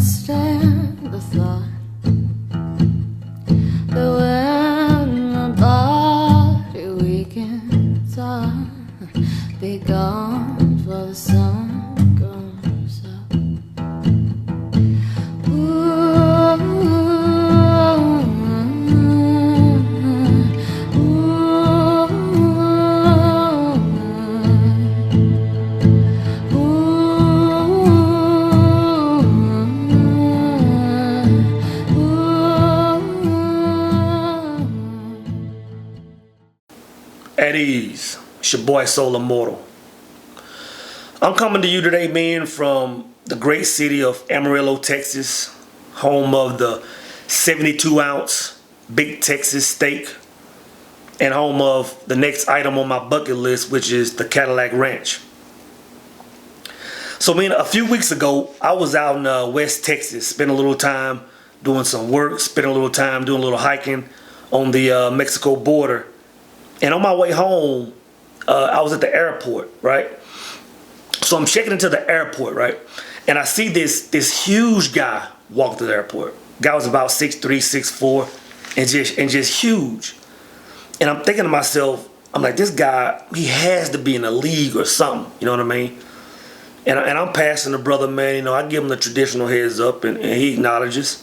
stand the thought that when my body weakens, I'll be gone before the sun comes up. At ease, it's your boy Soul Immortal. I'm coming to you today, man, from the great city of Amarillo, Texas, home of the 72-ounce Big Texas steak, and home of the next item on my bucket list, which is the Cadillac Ranch. So, man, a few weeks ago, I was out in West Texas, spent a little time doing some work, spent a little time doing a little hiking on the Mexico border. And on my way home, I was at the airport, right? So I'm checking into the airport, right? And I see this huge guy walk to the airport. Guy was about 6'3", 6'4", and just huge. And I'm thinking to myself, I'm like, this guy, he has to be in the league or something. You know what I mean? And I'm passing the brother, man. You know, I give him the traditional heads up, and he acknowledges.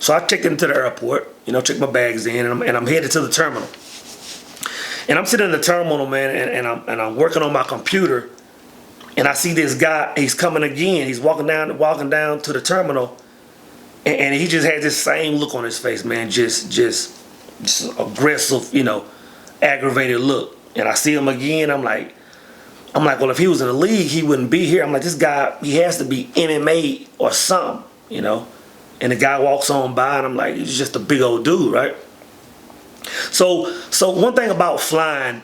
So I check into the airport, you know, check my bags in, and I'm headed to the terminal. And I'm sitting in the terminal, man, and I'm working on my computer, and I see this guy. He's coming again. He's walking down to the terminal, and he just had this same look on his face, man, just aggressive, you know, aggravated look. And I see him again. I'm like, well, if he was in the league, he wouldn't be here. I'm like, this guy, he has to be MMA or something, you know. And the guy walks on by, and I'm like, he's just a big old dude, right? So one thing about flying,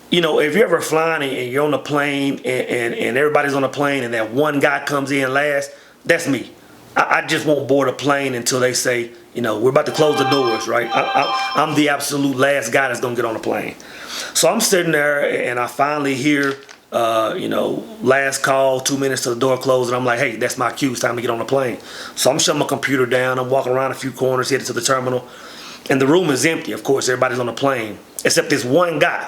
you know, if you're ever flying and you're on a plane and everybody's on a plane and that one guy comes in last, that's me. I just won't board a plane until they say, you know, we're about to close the doors, right? I'm the absolute last guy that's going to get on a plane. So I'm sitting there and I finally hear, you know, last call, 2 minutes till the door closes, and I'm like, hey, that's my cue. It's time to get on the plane. So I'm shutting my computer down. I'm walking around a few corners, headed to the terminal. And the room is empty, of course, everybody's on the plane, except this one guy.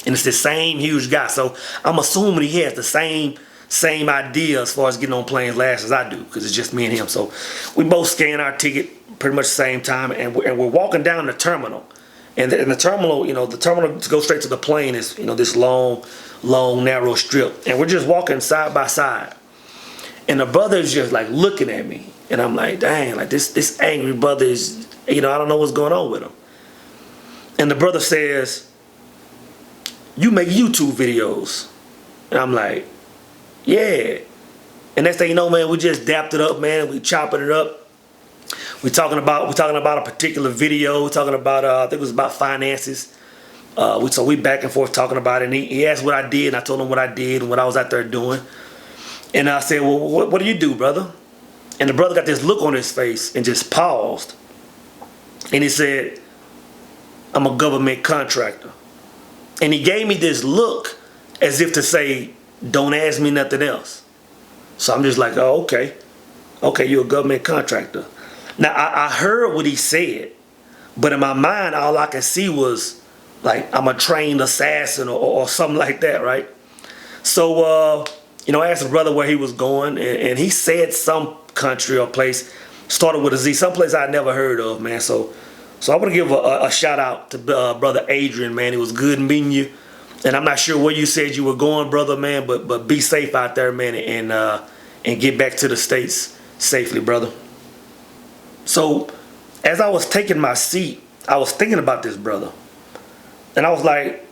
And it's the same huge guy. So I'm assuming he has the same idea as far as getting on planes last as I do, because it's just me and him. So we both scan our ticket pretty much the same time, and we're walking down the terminal. And the terminal, you know, the terminal to go straight to the plane is, you know, this long, narrow strip. And we're just walking side by side. And the brother is just like looking at me. And I'm like, dang, like this angry brother is, you know, I don't know what's going on with him. And the brother says, you make YouTube videos. And I'm like, yeah. And next thing you know, man, we just dapped it up, man. We chopping it up. We're talking about a particular video. We're talking about, I think it was about finances. So we back and forth talking about it. And he asked what I did, and I told him what I did and what I was out there doing. And I said, well, what do you do, brother? And the brother got this look on his face and just paused. And he said, I'm a government contractor. And he gave me this look as if to say, don't ask me nothing else. So I'm just like, oh, okay. Okay, you're a government contractor. Now, I heard what he said, but in my mind, all I could see was, like, I'm a trained assassin or something like that, right? So, you know, I asked the brother where he was going, and he said some country or place, started with a Z, someplace I never heard of, man. So I want to give a shout out to brother Adrian, man. It was good meeting you, and I'm not sure where you said you were going, brother, man, but be safe out there, man, and get back to the States safely, brother. So as I was taking my seat, I was thinking about this brother, and I was like,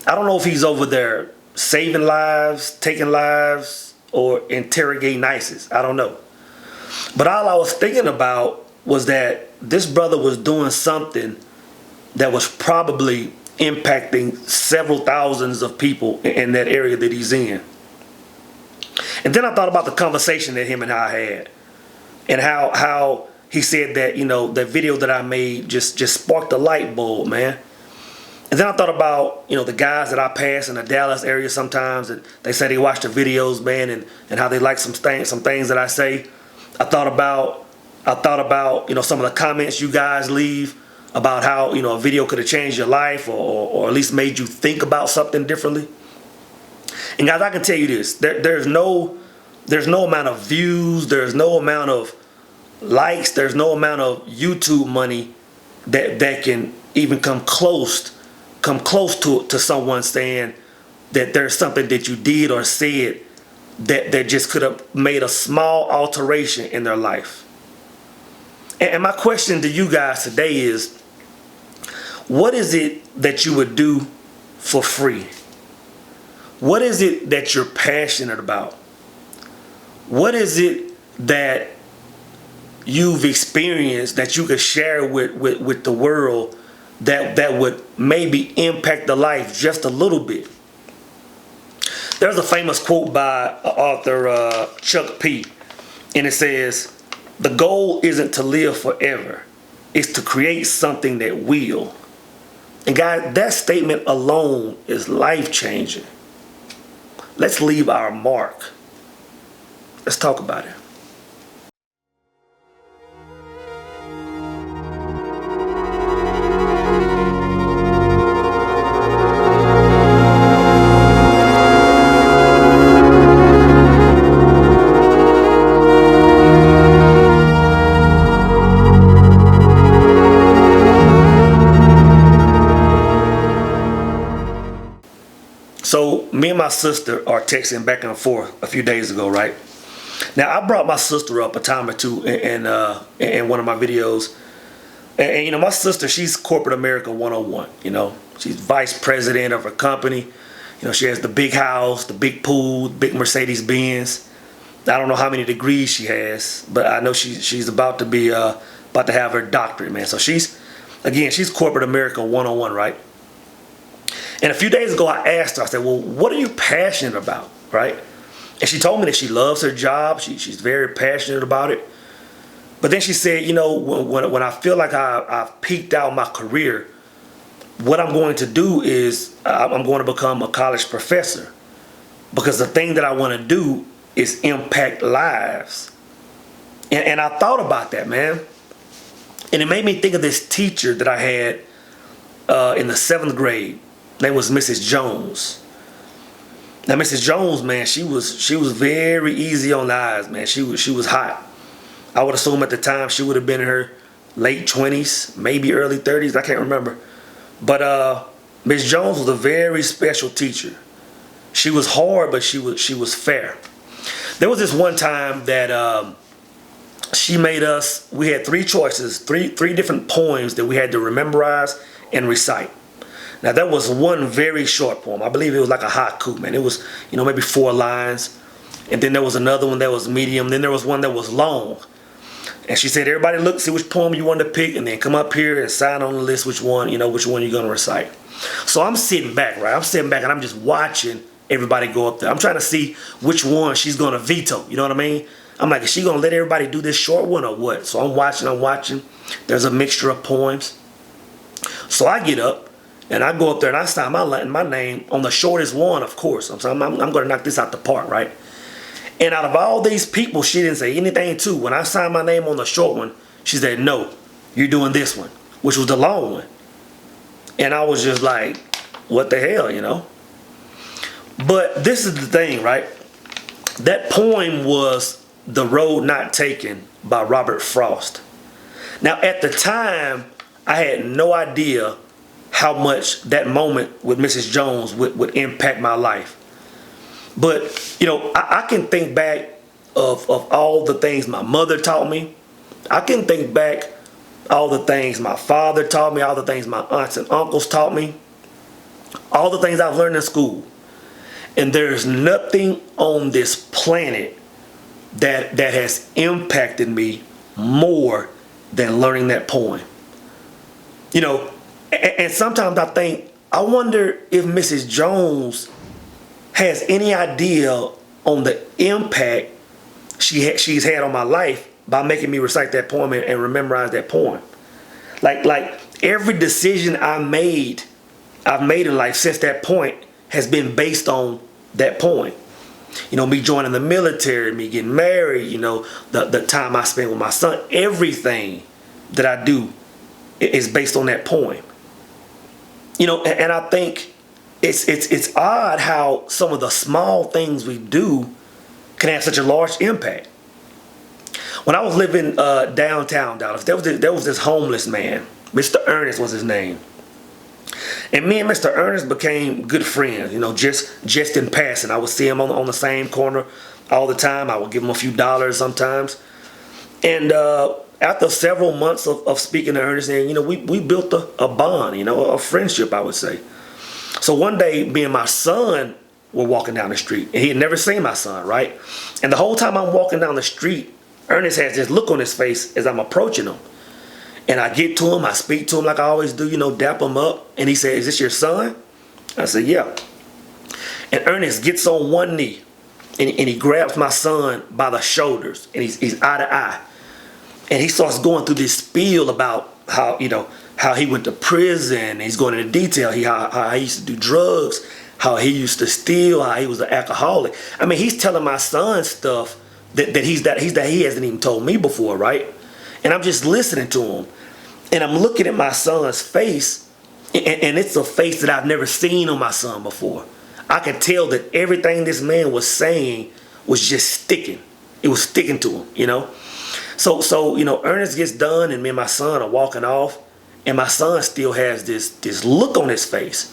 I don't know if he's over there saving lives, taking lives, or interrogating ISIS. I don't know. But all I was thinking about was that this brother was doing something that was probably impacting several thousands of people in that area that he's in. And then I thought about the conversation that him and I had, and how he said that, you know, that video that I made just sparked a light bulb, man. And then I thought about, you know, the guys that I pass in the Dallas area sometimes, and they say they watch the videos, man, and how they like some things that I say. I thought about some of the comments you guys leave about how a video could have changed your life, or at least made you think about something differently. And guys, I can tell you this: there's no amount of views, there's no amount of likes, there's no amount of YouTube money that can even come close to someone saying that there's something that you did or said that just could have made a small alteration in their life. And my question to you guys today is, what is it that you would do for free? What is it that you're passionate about? What is it that you've experienced that you could share with the world that would maybe impact the life just a little bit? There's a famous quote by author Chuck P. And it says, "The goal isn't to live forever. It's to create something that will." And guys, that statement alone is life-changing. Let's leave our mark. Let's talk about it. So me and my sister are texting back and forth a few days ago, right? Now, I brought my sister up a time or two in one of my videos. And my sister, she's corporate America 101, She's vice president of her company. She has the big house, the big pool, big Mercedes Benz. I don't know how many degrees she has, but I know she's about to have her doctorate, man. So she's corporate America 101, right? And a few days ago, I asked her, I said, well, what are you passionate about, right? And she told me that she loves her job. She's very passionate about it. But then she said, when I feel like I've peaked out my career, what I'm going to do is I'm going to become a college professor, because the thing that I want to do is impact lives. And I thought about that, man. And it made me think of this teacher that I had in the 7th grade. Her name was Mrs. Jones. Now, Mrs. Jones, man, she was very easy on the eyes, man. She was hot. I would assume at the time she would have been in her late 20s, maybe early 30s. I can't remember. But Miss Jones was a very special teacher. She was hard, but she was fair. There was this one time that she made us. We had 3 choices, three different poems that we had to memorize and recite. Now, that was one very short poem. I believe it was like a haiku, man. It was, maybe 4 lines. And then there was another one that was medium. Then there was one that was long. And she said, everybody look, see which poem you want to pick, and then come up here and sign on the list which one you're going to recite. So I'm sitting back, right? I'm sitting back and I'm just watching everybody go up there. I'm trying to see which one she's going to veto. You know what I mean? I'm like, is she going to let everybody do this short one or what? So I'm watching. There's a mixture of poems. So I get up. And I go up there and I sign my name on the shortest one, of course. I'm going to knock this out the park, right? And out of all these people, she didn't say anything to. When I signed my name on the short one, she said, no, you're doing this one, which was the long one. And I was just like, what the hell, But this is the thing, right? That poem was The Road Not Taken by Robert Frost. Now, at the time, I had no idea how much that moment with Mrs. Jones would impact my life. But, I can think back of all the things my mother taught me. I can think back all the things my father taught me, all the things my aunts and uncles taught me, all the things I've learned in school. And there's nothing on this planet that has impacted me more than learning that poem. And sometimes I think, I wonder if Mrs. Jones has any idea on the impact she's had on my life by making me recite that poem and memorize that poem. Like every decision I've made in life since that point has been based on that poem. me joining the military, me getting married, the time I spend with my son, everything that I do is based on that poem. And I think it's odd how some of the small things we do can have such a large impact. When I was living downtown Dallas, there was this homeless man. Mr. Ernest was his name. And me and Mr. Ernest became good friends, just in passing. I would see him on the same corner all the time. I would give him a few dollars sometimes. And after several months of speaking to Ernest, and we built a bond, a friendship, I would say. So one day, me and my son were walking down the street, and he had never seen my son, right? And the whole time I'm walking down the street, Ernest has this look on his face as I'm approaching him. And I get to him, I speak to him like I always do, dap him up. And he said, "Is this your son?" I said, "Yeah." And Ernest gets on one knee, and he grabs my son by the shoulders, and he's eye to eye. And he starts going through this spiel about how he went to prison. He's going into detail, how he used to do drugs, how he used to steal, how he was an alcoholic. I mean, he's telling my son stuff that he hasn't even told me before, right? And I'm just listening to him. And I'm looking at my son's face, and it's a face that I've never seen on my son before. I could tell that everything this man was saying was just sticking. It was sticking to him, So Ernest gets done, and me and my son are walking off, and my son still has this look on his face.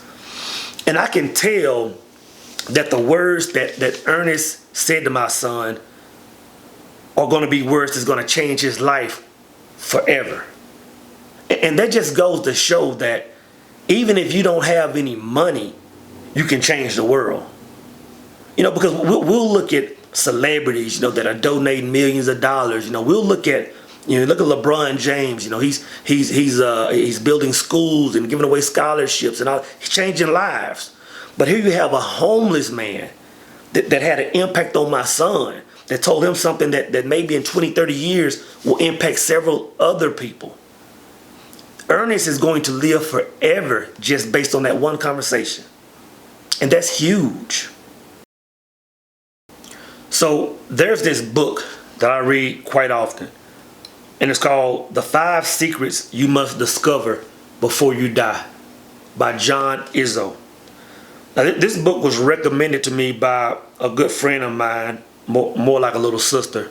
And I can tell that the words that Ernest said to my son are going to be words that's going to change his life forever. And that just goes to show that even if you don't have any money, you can change the world. Because we'll look at celebrities, that are donating millions of dollars. We'll look at, look at LeBron James. He's building schools and giving away scholarships and all. He's changing lives. But here you have a homeless man that had an impact on my son, that told him something that maybe in 20, 30 years will impact several other people. Ernest is going to live forever just based on that one conversation. And that's huge. So there's this book that I read quite often, and it's called The 5 Secrets You Must Discover Before You Die by John Izzo. Now, this book was recommended to me by a good friend of mine, more like a little sister.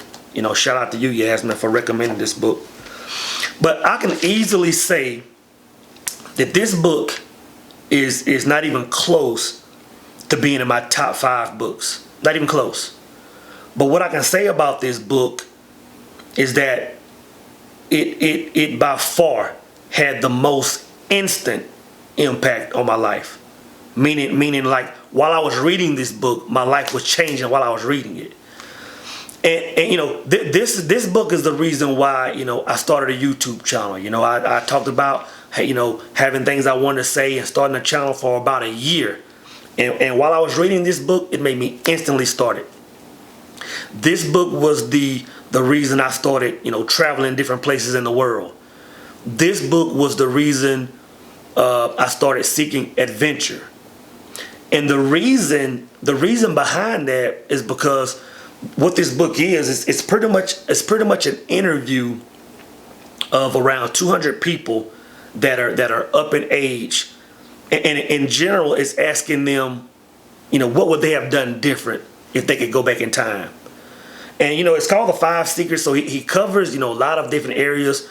Shout out to you, Yasmin, for recommending this book. But I can easily say that this book is not even close to being in my top 5 books. Not even close. But what I can say about this book is that it by far had the most instant impact on my life. Meaning like while I was reading this book, my life was changing while I was reading it. And this book is the reason why I started a YouTube channel. I talked about having things I wanted to say and starting a channel for about a year. And while I was reading this book, it made me instantly start it. This book was the reason I started traveling different places in the world. This book was the reason I started seeking adventure. And the reason behind that is because what this book is it's pretty much an interview of around 200 people that are up in age, and in general it's asking them what would they have done different if they could go back in time. And it's called The 5 Secrets, so he covers a lot of different areas,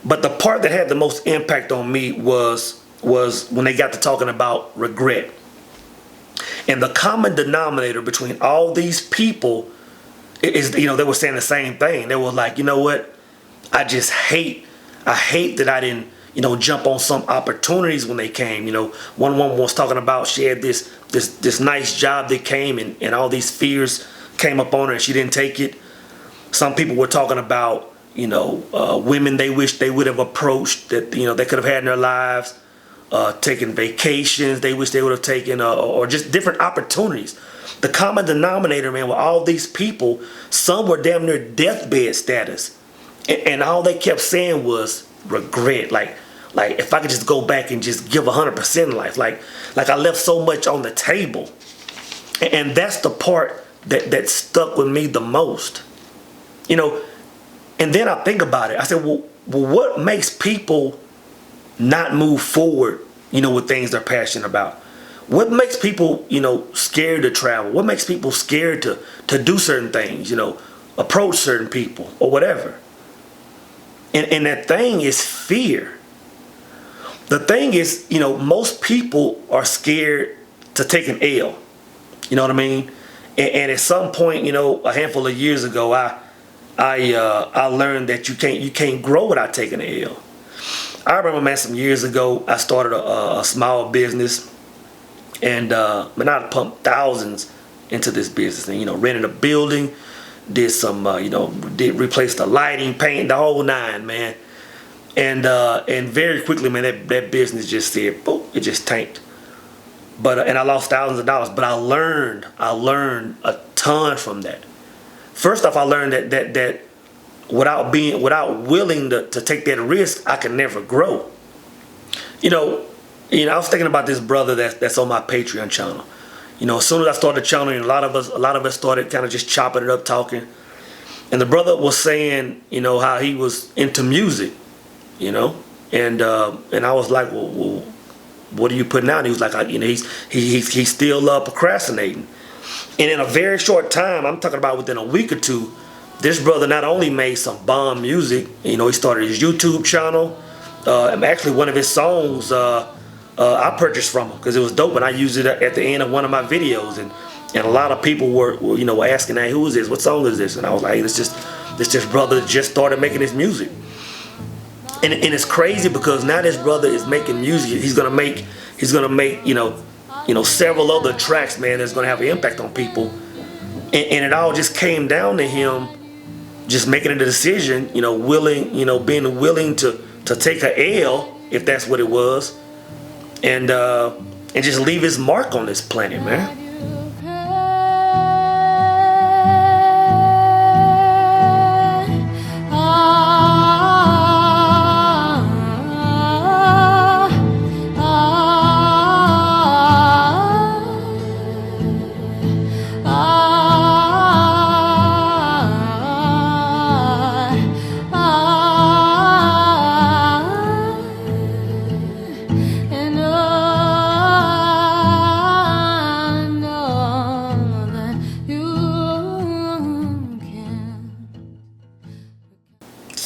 but the part that had the most impact on me was when they got to talking about regret. And the common denominator between all these people is, they were saying the same thing. They were like, what? I hate that I didn't, jump on some opportunities when they came. One woman was talking about she had this nice job that came, and all these fears came up on her and she didn't take it. Some people were talking about, women they wish they would have approached that, they could have had in their lives. Taking vacations they wish they would have taken, or just different opportunities. The common denominator, man, with all these people, some were damn near deathbed status, and all they kept saying was regret. Like if I could just go back and just give 100% in life, like I left so much on the table. And that's the part that stuck with me the most. You know, and then I think about it. I said, well, what makes people not move forward, you know, with things they're passionate about? What makes people, you know, scared to travel? What makes people scared to do certain things, you know, approach certain people or whatever? And that thing is fear. The thing is, you know, most people are scared to take an L. You know what I mean? And at some point, you know, a handful of years ago, I learned that you can't grow without taking an L. I remember, man, some years ago, I started a small business, and I pumped thousands into this business, and, you know, rented a building, did some, replaced the lighting, paint, the whole nine, man. And very quickly, man, that business just said, boom, it just tanked. But and I lost thousands of dollars. But I learned a ton from that. First off, I learned that without willing to take that risk, I could never grow. You know, I was thinking about this brother that's on my Patreon channel. You know, as soon as I started channeling, a lot of us started kind of just chopping it up, talking. And the brother was saying, you know, how he was into music, you know, and I was like, well, what are you putting out? And he was like, you know, he's still procrastinating. And in a very short time, I'm talking about within a week or two, this brother not only made some bomb music, you know, he started his YouTube channel. Actually, one of his songs I purchased from him because it was dope, and I used it at the end of one of my videos. And a lot of people were asking, hey, who is this? What song is this? And I was like, hey, this just brother just started making his music. And it's crazy because now this brother is making music. He's gonna make you know several other tracks, man, that's gonna have an impact on people. And it all just came down to him just making a decision, being willing to take a L, if that's what it was, and just leave his mark on this planet, man.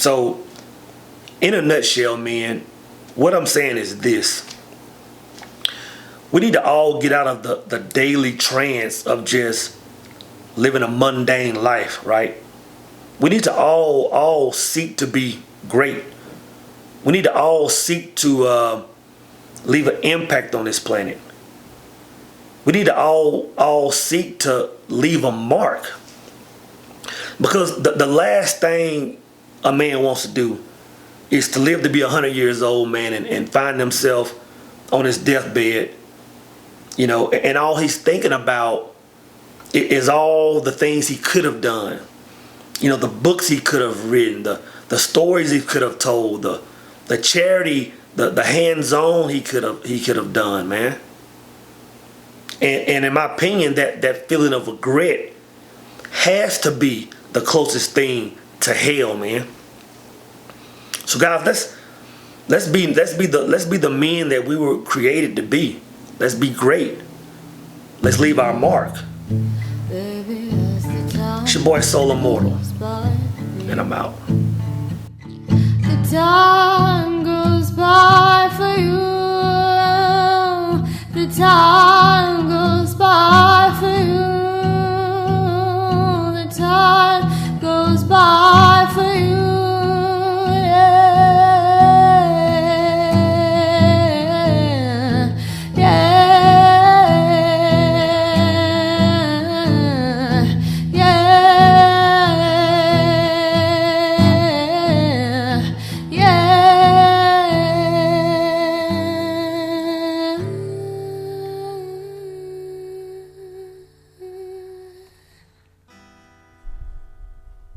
So, in a nutshell, man, what I'm saying is this. We need to all get out of the daily trance of just living a mundane life, right? We need to all seek to be great. We need to all seek to leave an impact on this planet. We need to all seek to leave a mark. Because the last thing a man wants to do is to live to be 100 years old, man, and find himself on his deathbed, you know, and all he's thinking about is all the things he could have done, you know, the books he could have written, the stories he could have told, the charity, the hands-on he could have done, man. And in my opinion, that feeling of regret has to be the closest thing to hell, man. So guys, let's be the men that we were created to be. Let's be great. Let's leave our mark. It's your boy Soul Immortal, and I'm out. The time goes by for you. The time